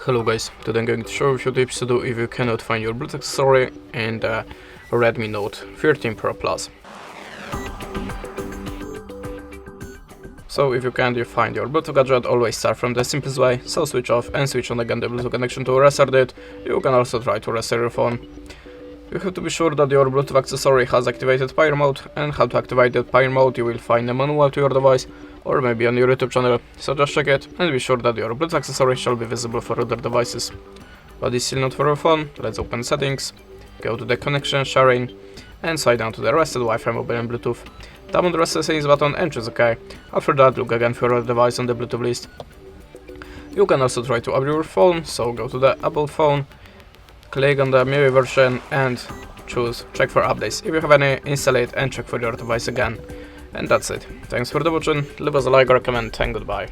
Hello guys, today I'm going to show you a few tips to do if you cannot find your Bluetooth accessory in the Redmi Note 13 Pro Plus. So if you can't find your Bluetooth gadget, always start from the simplest way, so switch off and switch on again the Bluetooth connection to restart it. You can also try to restart your phone. You have to be sure that your Bluetooth accessory has activated pair mode, and how to activate that pair mode you will find a manual to your device or maybe on your YouTube channel, so just check it and be sure that your Bluetooth accessory shall be visible for other devices. But it's still not for your phone. Let's open settings, go to the connection sharing and slide down to the rested Wi-Fi mobile and Bluetooth. Tap on the rested settings button and choose OK. After that, look again for your device on the Bluetooth list. You can also try to upgrade your phone, so go to the Apple phone, click on the MIUI version and choose check for updates. If you have any, install it and check for your device again. And that's it. Thanks for the watching, leave us a like or a comment and goodbye.